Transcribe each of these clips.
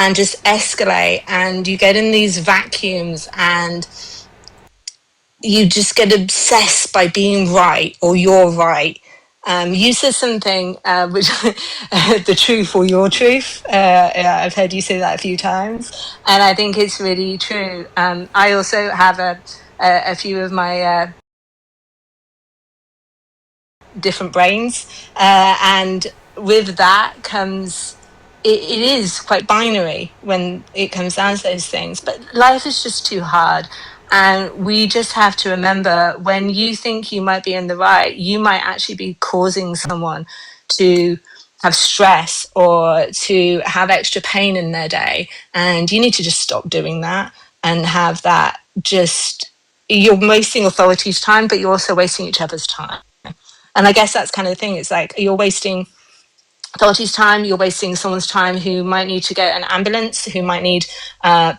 and just escalate, and you get in these vacuums, and you just get obsessed by being right, or you're right. You said something, which the truth or your truth. Yeah, I've heard you say that a few times, and I think it's really true. I also have a few of my different brains, and with that comes it is quite binary when it comes down to those things. But life is just too hard. And we just have to remember, when you think you might be in the right, you might actually be causing someone to have stress or to have extra pain in their day. And you need to just stop doing that and have that just, you're wasting authority's time, but you're also wasting each other's time. And I guess that's kind of the thing. It's like you're wasting authorities' time, you're wasting someone's time who might need to get an ambulance, who might need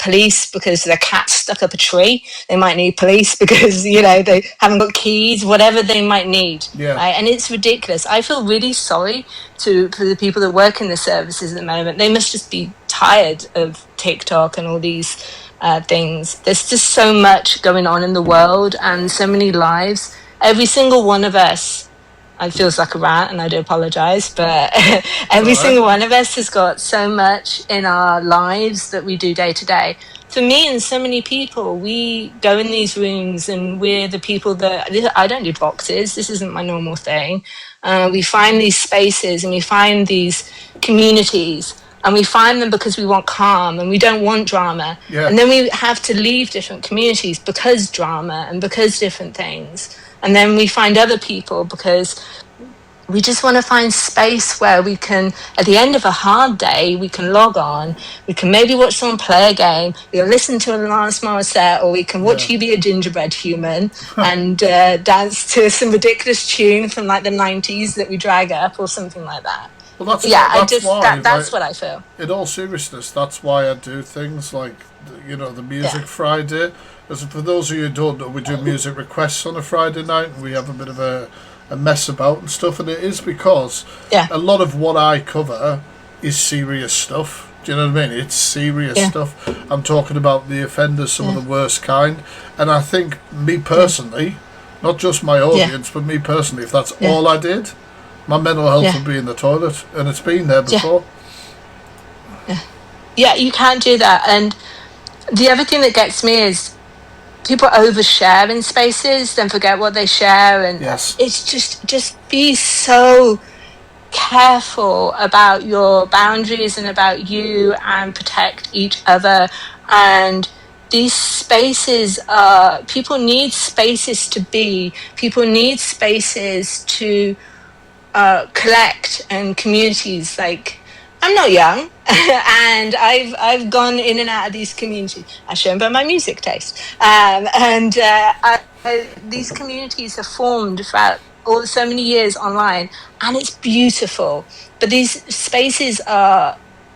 police because their cat's stuck up a tree. They might need police because, you know, they haven't got keys, whatever they might need. Yeah. Right? And it's ridiculous. I feel really sorry for the people that work in the services at the moment. They must just be tired of TikTok and all these things. There's just so much going on in the world and so many lives. Every single one of us, it feels like a rant, and I do apologize, but every single one of us has got so much in our lives that we do day to day. For me and so many people, we go in these rooms and we're the people that, I don't do boxes, this isn't my normal thing. We find these spaces and we find these communities, and we find them because we want calm and we don't want drama. Yeah. And then we have to leave different communities because drama and because different things. And then we find other people because we just want to find space where we can, at the end of a hard day, we can log on, we can maybe watch someone play a game, we can listen to an Alanis Morissette, or we can watch You Be a Gingerbread Human and dance to some ridiculous tune from like the 90s that we drag up or something like that. Well, that's what I feel. In all seriousness, that's why I do things like, you know, the Music Friday. As for those of you who don't know, we do music requests on a Friday night, and we have a bit of a mess about and stuff, and it is because a lot of what I cover is serious stuff. Do you know what I mean? It's serious stuff. I'm talking about the offenders, some of the worst kind, and I think, me personally, not just my audience, but me personally, if that's all I did, my mental health would be in the toilet, and it's been there before. Yeah, you can't do that. And the other thing that gets me is people overshare in spaces, then forget what they share, and it's just be so careful about your boundaries and about you, and protect each other. And these spaces people need spaces to be, people need spaces to collect, and communities. Like, I'm not young, and I've gone in and out of these communities, as shown by my music taste. These communities have formed throughout so many years online, and it's beautiful. But these spaces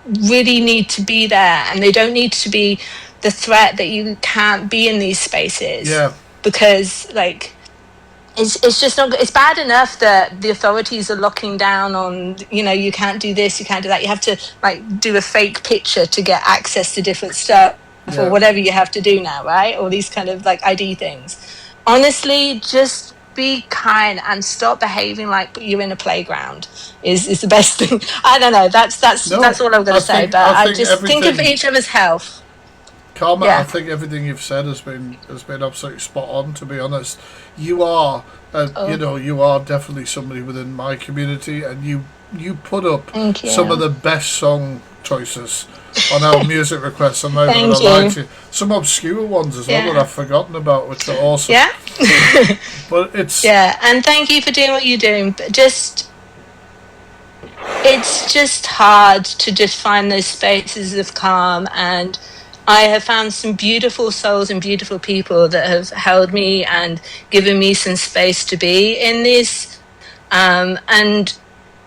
really need to be there, and they don't need to be the threat that you can't be in these spaces. Yeah. Because, like, it's just not. It's bad enough that the authorities are locking down on, you know, you can't do this, you can't do that. You have to like do a fake picture to get access to different stuff or whatever you have to do now, right? Or these kind of like ID things. Honestly, just be kind and stop behaving like you're in a playground. Is the best thing. I don't know. That's all I'm going to say. But I just think of each other's health. Karma, I think everything you've said has been absolutely spot on. To be honest, you are, you know, you are definitely somebody within my community, and you put up some of the best song choices on our music requests. I'm not going to lie to you. Some obscure ones as well that I've forgotten about, which are awesome. Yeah. But it's and thank you for doing what you're doing. But it's just hard to just find those spaces of calm, and I have found some beautiful souls and beautiful people that have held me and given me some space to be in this. And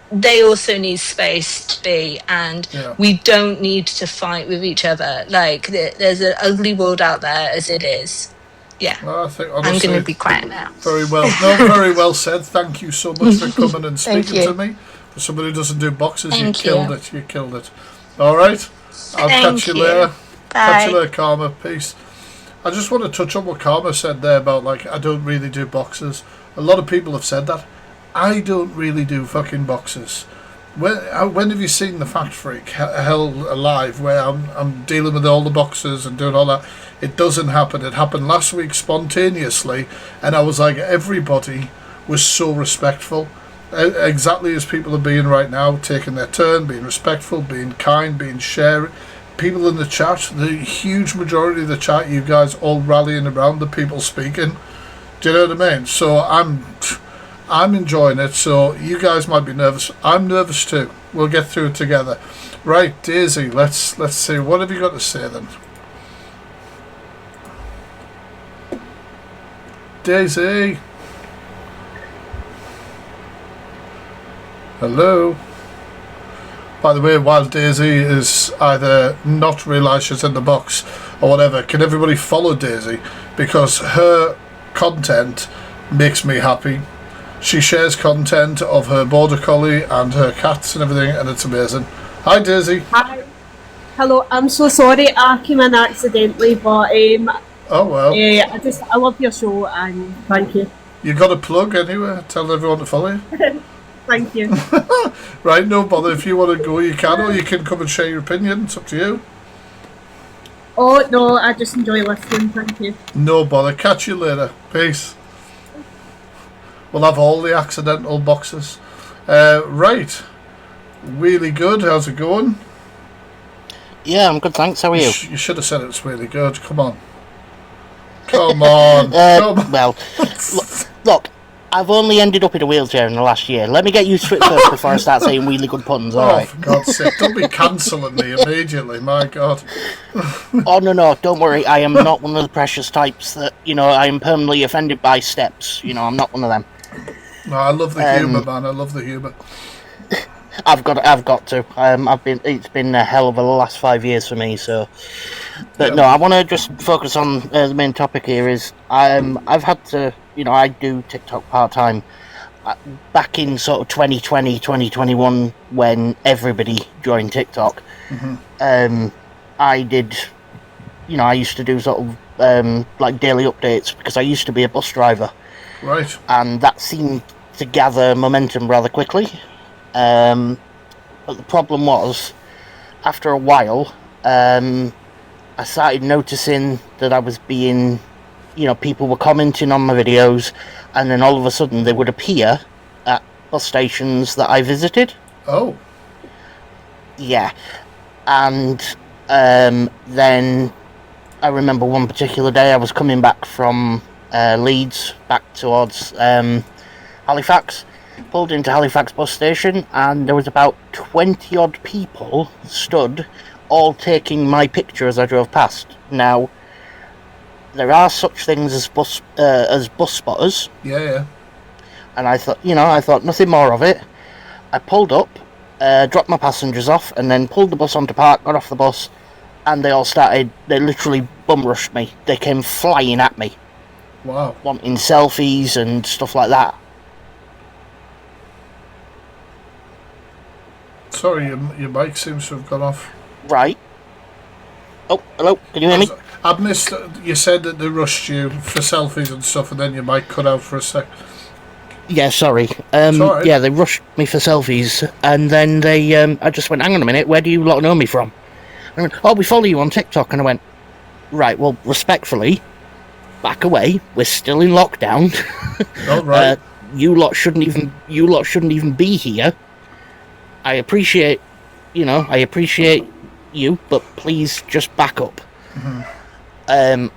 they also need space to be. And we don't need to fight with each other. Like, there's an ugly world out there as it is. Yeah. Well, I think, honestly, I'm going to be quiet now. Very well. No, very well said. Thank you so much for coming and speaking to me. For somebody who doesn't do boxes, you killed it. You killed it. All right. I'll Thank catch you you. later. Catch you Bye. later, Karma. Peace. I just want to touch on what Karma said there about, like, I don't really do boxes. A lot of people have said that. I don't really do fucking boxes. When have you seen the Fact Freak Hell Alive, where I'm dealing with all the boxes and doing all that? It doesn't happen. It happened last week spontaneously, and I was like, everybody was so respectful. Exactly as people are being right now, taking their turn, being respectful, being kind, being sharing. People in the chat, the huge majority of the chat, you guys all rallying around the people speaking. Do you know what I mean? So I'm enjoying it. So you guys might be nervous. I'm nervous too. We'll get through it together. Right, Daisy. Let's see. What have you got to say then? Daisy. Hello. By the way, while Daisy is either not realised she's in the box or whatever, can everybody follow Daisy? Because her content makes me happy. She shares content of her border collie and her cats and everything, and it's amazing. Hi, Daisy. Hi. Hello. I'm so sorry I came in accidentally, but Oh well. I love your show and thank you. You got a plug anyway? Tell everyone to follow you. Thank you. Right, no bother. If you want to go, you can, or you can come and share your opinion. It's up to you. Oh no, I just enjoy listening. Thank you. No bother. Catch you later. Peace. We'll have all the accidental boxes. Right. Really good. How's it going? Yeah, I'm good, thanks. How are you? You should have said it was really good. Come on. Come on. Come on. Well, look, I've only ended up in a wheelchair in the last year. Let me get used to it first before I start saying really good puns, alright? For God's sake. Don't be cancelling me immediately, my God. Oh, no, don't worry. I am not one of the precious types that, I am permanently offended by steps. I'm not one of them. No, I love the humour, man. I love the humour. I've got to. It's been a hell of a last 5 years for me, so. But no, I want to just focus on the main topic here is, I've had to, I do TikTok part-time. Back in sort of 2020, 2021, when everybody joined TikTok, I did, I used to do sort of, like daily updates, because I used to be a bus driver. Right. And that seemed to gather momentum rather quickly. But the problem was, after a while, I started noticing that I was being, people were commenting on my videos, and then all of a sudden they would appear at bus stations that I visited. Oh. Yeah. And then I remember one particular day I was coming back from Leeds back towards Halifax. Pulled into Halifax bus station, and there was about 20 odd people stood, all taking my picture as I drove past. Now, there are such things as bus spotters. Yeah. And I thought nothing more of it. I pulled up, dropped my passengers off, and then pulled the bus onto park, got off the bus, and they literally bum rushed me. They came flying at me. Wow. Wanting selfies and stuff like that. Sorry, your mic seems to have gone off. Right. Oh, hello, can you hear me? I've missed, you said that they rushed you for selfies and stuff, and then your mic cut out for a sec. Yeah, sorry. Right. Yeah, they rushed me for selfies, and then I just went, hang on a minute, where do you lot know me from? And I went, oh, we follow you on TikTok, and I went, right, well, respectfully, back away, we're still in lockdown. Oh, right. You lot shouldn't even be here. I appreciate you, but please just back up. And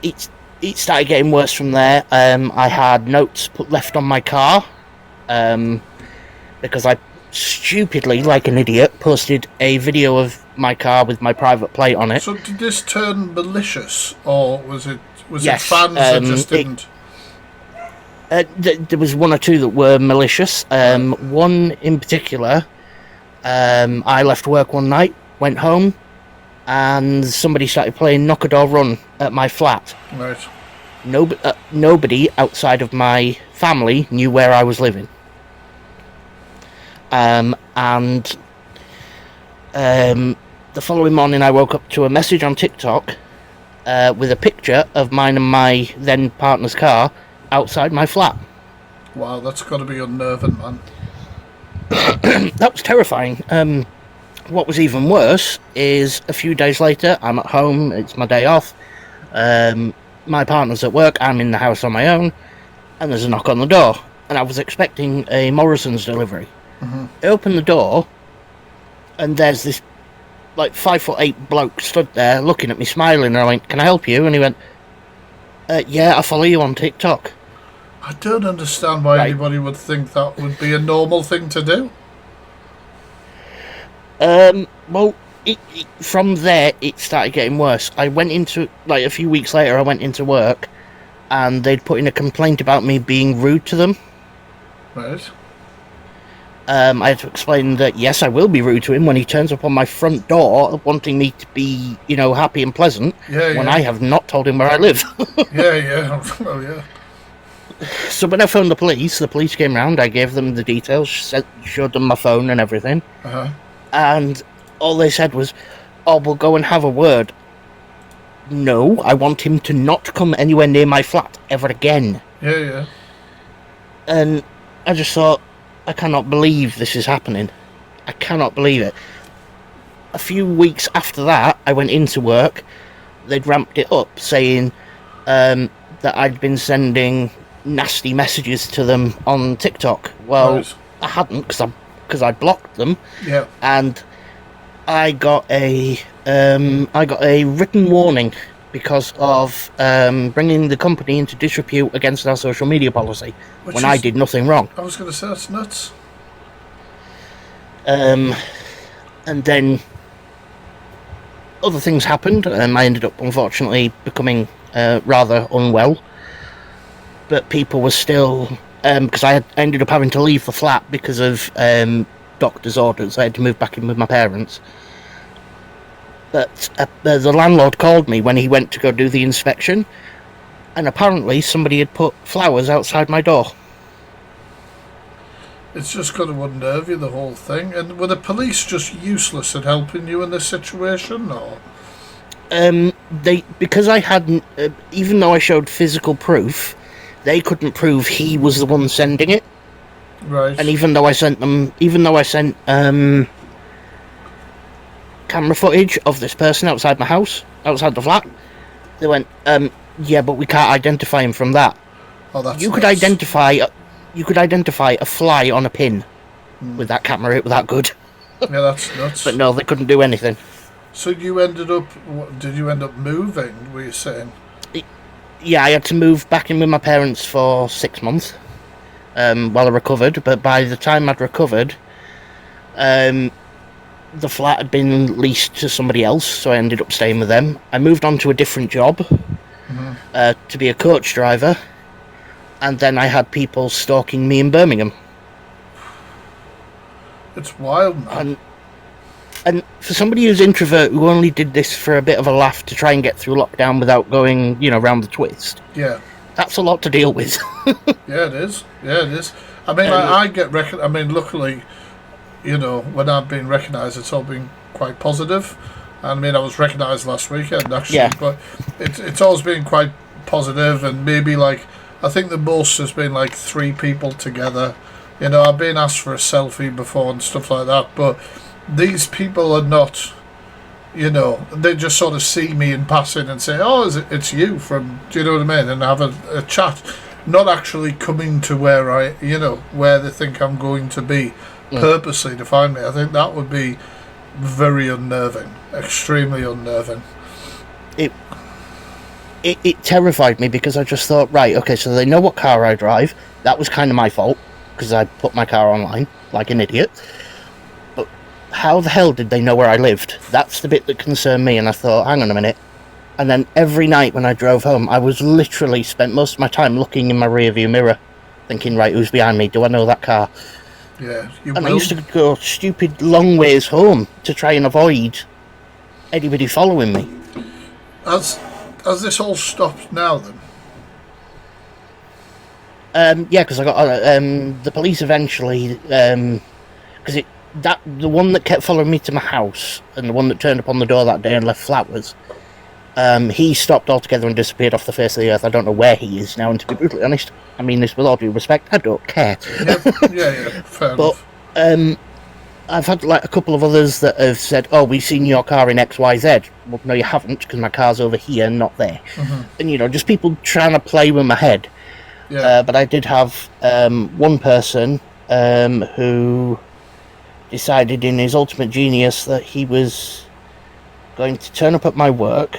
it started getting worse from there. I had notes left on my car, because I stupidly, like an idiot, posted a video of my car with my private plate on it. So did this turn malicious, or was it Yes, fans that just didn't? There was one or two that were malicious. One in particular, I left work one night, went home, and somebody started playing Knock a Door Run at my flat. Right. Nobody outside of my family knew where I was living. the following morning I woke up to a message on TikTok with a picture of mine and my then partner's car outside my flat. Wow, that's got to be unnerving, man. That was terrifying. What was even worse is a few days later, I'm at home, it's my day off, my partner's at work, I'm in the house on my own, and there's a knock on the door. And I was expecting a Morrison's delivery. Mm-hmm. I opened the door, and there's this, 5'8" bloke stood there looking at me, smiling, and I went, "Can I help you?" And he went, "Yeah, I follow you on TikTok." I don't understand why anybody would think that would be a normal thing to do. Well, from there, it started getting worse. I went into, a few weeks later, I went into work, and they'd put in a complaint about me being rude to them. Right. I had to explain that, yes, I will be rude to him when he turns up on my front door wanting me to be, happy and pleasant, when I have not told him where I live. Yeah. Well, yeah. So when I phoned the police came round, I gave them the details, showed them my phone and everything. Uh-huh. And all they said was, "Oh, we'll go and have a word." No, I want him to not come anywhere near my flat ever again. Yeah. And I just thought, I cannot believe this is happening. I cannot believe it. A few weeks after that, I went into work. They'd ramped it up, saying that I'd been sending nasty messages to them on TikTok. Well, Right. I hadn't, because I blocked them. Yeah. And I got a written warning because of bringing the company into disrepute against our social media policy when I did nothing wrong. I was going to say, that's nuts. And then other things happened. I ended up, unfortunately, becoming rather unwell. But people were still... because I ended up having to leave the flat because of doctor's orders. I had to move back in with my parents. But the landlord called me when he went to go do the inspection, and apparently somebody had put flowers outside my door. It's just got to unnerve you, the whole thing. And were the police just useless at helping you in this situation, or? Because I hadn't, even though I showed physical proof, they couldn't prove he was the one sending it. Right. And even though I sent camera footage of this person outside my house, outside the flat, they went, yeah, but we can't identify him from that. Oh, that's You could nuts. identify a fly on a pin with that camera. It was that good. Yeah, that's nuts. But no, they couldn't do anything. So you ended up... Did you end up moving, were you saying? Yeah, I had to move back in with my parents for 6 months while I recovered. But by the time I'd recovered, the flat had been leased to somebody else, so I ended up staying with them. I moved on to a different job to be a coach driver, and then I had people stalking me in Birmingham. It's wild, man. And for somebody who's introvert, who only did this for a bit of a laugh to try and get through lockdown without going, round the twist, Yeah. that's a lot to deal with. Yeah, it is. Yeah, it is. I mean, I get I mean, luckily, when I've been recognised, it's all been quite positive. I mean, I was recognised last weekend, actually, Yeah. but it's always been quite positive, and maybe, I think the most has been, 3 people together. I've been asked for a selfie before and stuff like that, but these people are not, they just sort of see me in passing and say, "Oh, it's you from," do you know what I mean? And have a chat, not actually coming to where where they think I'm going to be purposely to find me. I think that would be very unnerving, extremely unnerving. It terrified me because I just thought, right, okay, so they know what car I drive. That was kind of my fault because I put my car online like an idiot. But how the hell did they know where I lived? That's the bit that concerned me, and I thought, hang on a minute. And then every night when I drove home, I was literally spent most of my time looking in my rearview mirror, thinking, right, who's behind me? Do I know that car? Yeah, you And will. I used to go stupid long ways home to try and avoid anybody following me. Has this all stopped now, then? Yeah, because I got the police eventually, because the one that kept following me to my house, and the one that turned up on the door that day and left flowers, he stopped altogether and disappeared off the face of the earth. I don't know where he is now, and to be brutally honest, I mean this with all due respect, I don't care. Yeah, fair But enough. I've had like a couple of others that have said, "Oh, we've seen your car in XYZ." Well, no, you haven't, because my car's over here, not there. And just people trying to play with my head. Yeah. But I did have one person who decided in his ultimate genius that he was going to turn up at my work,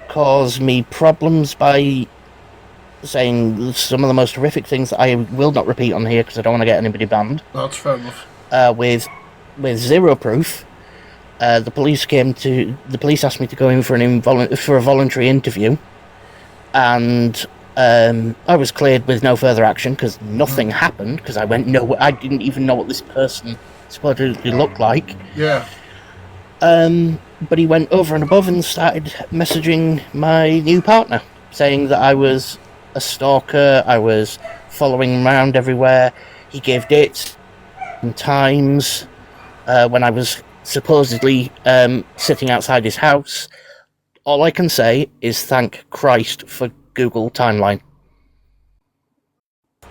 cause me problems by saying some of the most horrific things that I will not repeat on here because I don't want to get anybody banned. That's fair enough. With zero proof. The police asked me to go in for a voluntary interview, and I was cleared with no further action because nothing happened, because I went nowhere. I didn't even know what this person supposedly looked like. Yeah. But he went over and above and started messaging my new partner, saying that I was a stalker, I was following him around everywhere. He gave dates and times when I was supposedly sitting outside his house. All I can say is thank Christ for Google Timeline.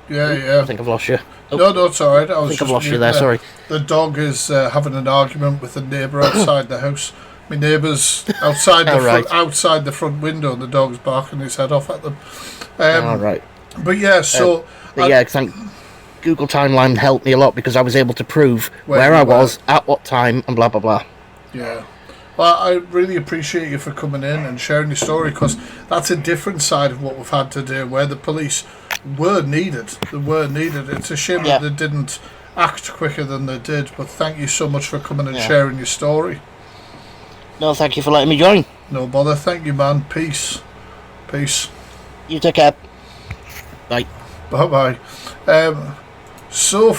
Yeah. I think I've lost you. No, it's alright. I think I've lost you there, muting sorry. The dog is having an argument with the neighbour outside the house. My neighbour's outside outside the front window, and the dog's barking his head off at them. Right. But yeah, so... thank Google Timeline helped me a lot, because I was able to prove where you I were. was, at what time, and blah, blah, blah. Yeah. Well, I really appreciate you for coming in and sharing your story, because that's a different side of what we've had to do, where the police were needed. They were needed. It's a shame that they didn't act quicker than they did, but thank you so much for coming and sharing your story. No, thank you for letting me join. No bother. Thank you, man. Peace. You take care. Bye. Bye-bye. So